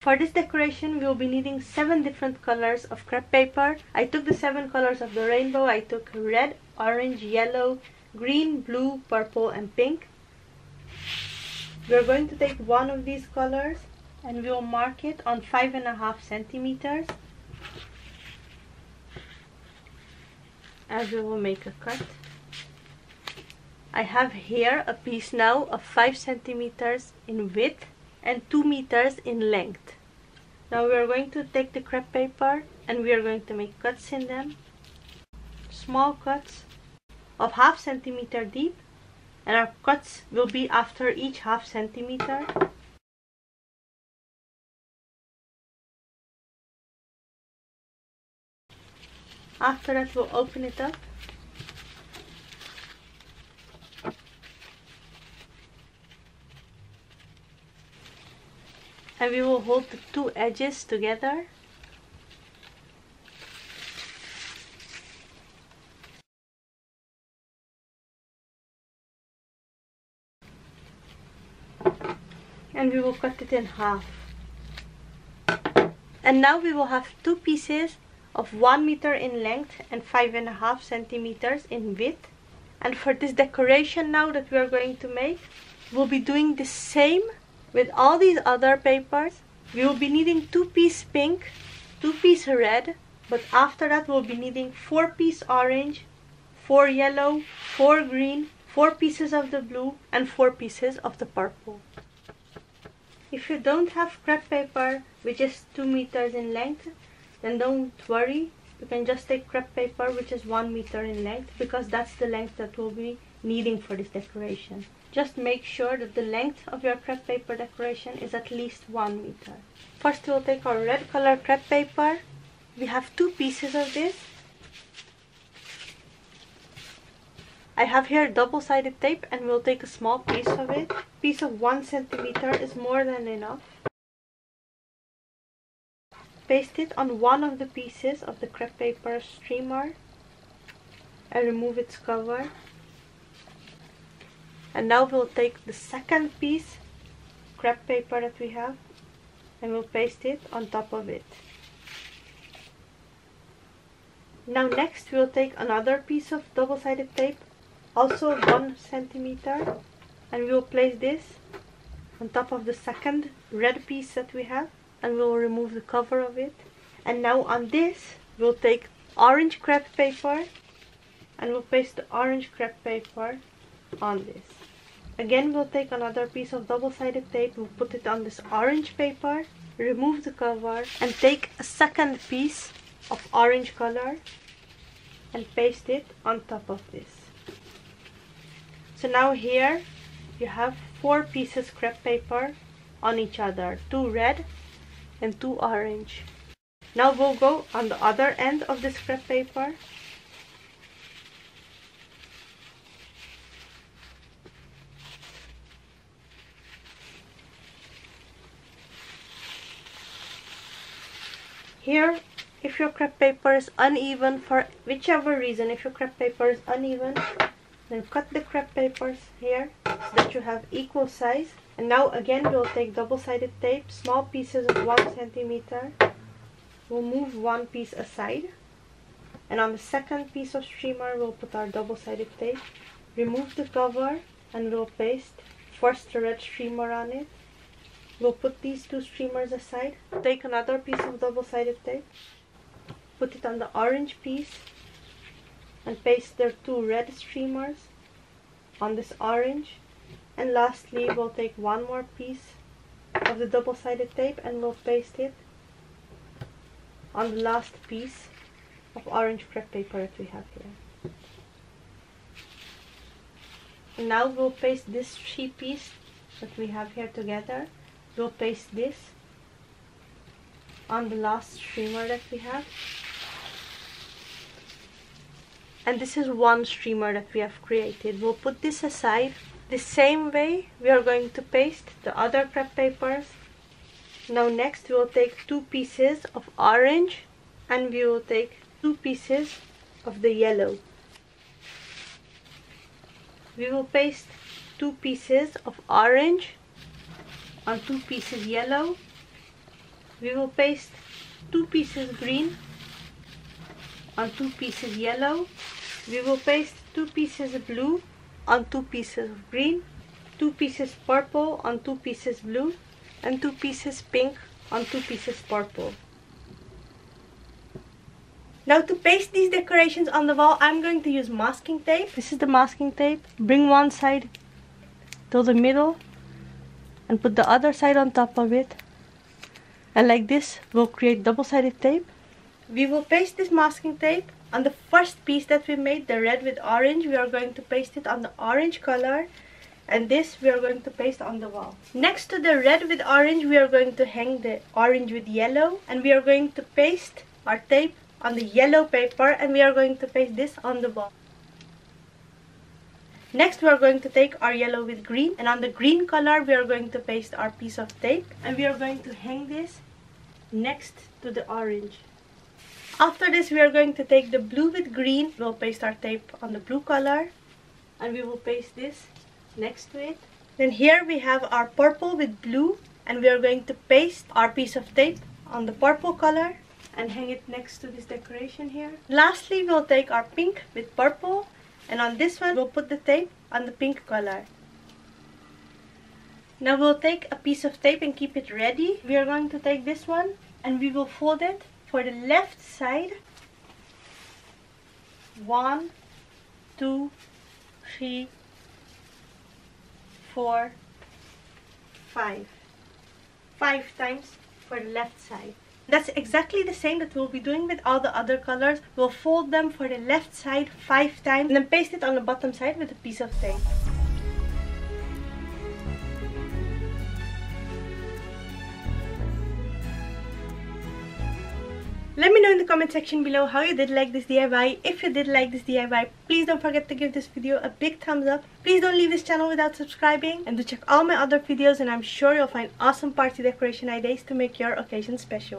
For this decoration, we will be needing 7 different colors of crepe paper. I took the 7 colors of the rainbow. I took red, orange, yellow, green, blue, purple, and pink. We are going to take one of these colors and we will mark it on 5.5 centimeters. And we will make a cut. I have here a piece now of 5 centimeters in width and 2 meters in length. Now we are going to take the crepe paper and we are going to make cuts in them. Small cuts of 0.5 centimeter deep, and our cuts will be after each 0.5 centimeter. After that we'll open it up. And we will hold the 2 edges together. And we will cut it in half. And now we will have 2 pieces of 1 meter in length and 5.5 centimeters in width. And for this decoration now that we are going to make, we'll be doing the same with all these other papers. We will be needing 2 pieces pink, 2 pieces red, but after that we'll be needing 4 pieces orange, 4 yellow, 4 green, 4 pieces of the blue, and 4 pieces of the purple. If you don't have crepe paper which is 2 meters in length, then don't worry. You can just take crepe paper which is 1 meter in length, because that's the length that we'll be needing for this decoration. Just make sure that the length of your crepe paper decoration is at least 1 meter. First we'll take our red color crepe paper. We have 2 pieces of this. I have here double-sided tape and we'll take a small piece of it. A piece of 1 centimeter is more than enough. Paste it on one of the pieces of the crepe paper streamer and remove its cover. And now we'll take the second piece crepe paper that we have and we'll paste it on top of it. Now next we'll take another piece of double-sided tape, also 1 centimeter, and we'll place this on top of the second red piece that we have, and we'll remove the cover of it. And now on this we'll take orange crepe paper and we'll paste the orange crepe paper on this. Again we'll take another piece of double-sided tape, we'll put it on this orange paper, remove the cover, and take a second piece of orange color and paste it on top of this. So now here you have 4 pieces crepe paper on each other, 2 red and 2 orange. Now we'll go on the other end of this crepe paper. Here, if your crepe paper is uneven, for whichever reason, if your crepe paper is uneven, then cut the crepe papers here so that you have equal size. And now again we'll take double-sided tape, small pieces of 1 centimeter. We'll move 1 piece aside. And on the second piece of streamer we'll put our double-sided tape, remove the cover, and we'll paste first the red streamer on it. We'll put these 2 streamers aside. Take another piece of double-sided tape, put it on the orange piece, and paste their 2 red streamers on this orange. And lastly we'll take 1 more piece of the double-sided tape and we'll paste it on the last piece of orange crepe paper that we have here. And now we'll paste this 3 piece that we have here together. We'll paste this on the last streamer that we have. And this is 1 streamer that we have created. We'll put this aside. The same way we are going to paste the other crepe papers. Now next we will take 2 pieces of orange and we will take 2 pieces of the yellow. We will paste 2 pieces of orange on 2 pieces yellow, we will paste 2 pieces green on 2 pieces yellow. We will paste 2 pieces blue on 2 pieces of green, 2 pieces purple on 2 pieces blue, and 2 pieces pink on 2 pieces purple. Now to paste these decorations on the wall, I'm going to use masking tape. This is the masking tape. Bring one side to the middle and put the other side on top of it. And like this, we'll create double-sided tape. We will paste this masking tape on the first piece that we made, the red with orange. We are going to paste it on the orange color. And this we are going to paste on the wall. Next to the red with orange, we are going to hang the orange with yellow. And we are going to paste our tape on the yellow paper, and we are going to paste this on the wall. Next we are going to take our yellow with green, and on the green color we are going to paste our piece of tape, and we are going to hang this next to the orange. After this we are going to take the blue with green. We'll paste our tape on the blue color, and we will paste this next to it. Then here we have our purple with blue, and we are going to paste our piece of tape on the purple color and hang it next to this decoration here. Lastly, we'll take our pink with purple, and on this one we'll put the tape on the pink color. Now we'll take a piece of tape and keep it ready. We are going to take this one and we will fold it for the left side. 1, 2, 3, 4, 5. 5 times for the left side. That's exactly the same that we'll be doing with all the other colors. We'll fold them for the left side 5 times and then paste it on the bottom side with a piece of tape. Let me know in the comment section below how you did like this DIY. If you did like this DIY, please don't forget to give this video a big thumbs up. Please don't leave this channel without subscribing. And do check all my other videos, and I'm sure you'll find awesome party decoration ideas to make your occasion special.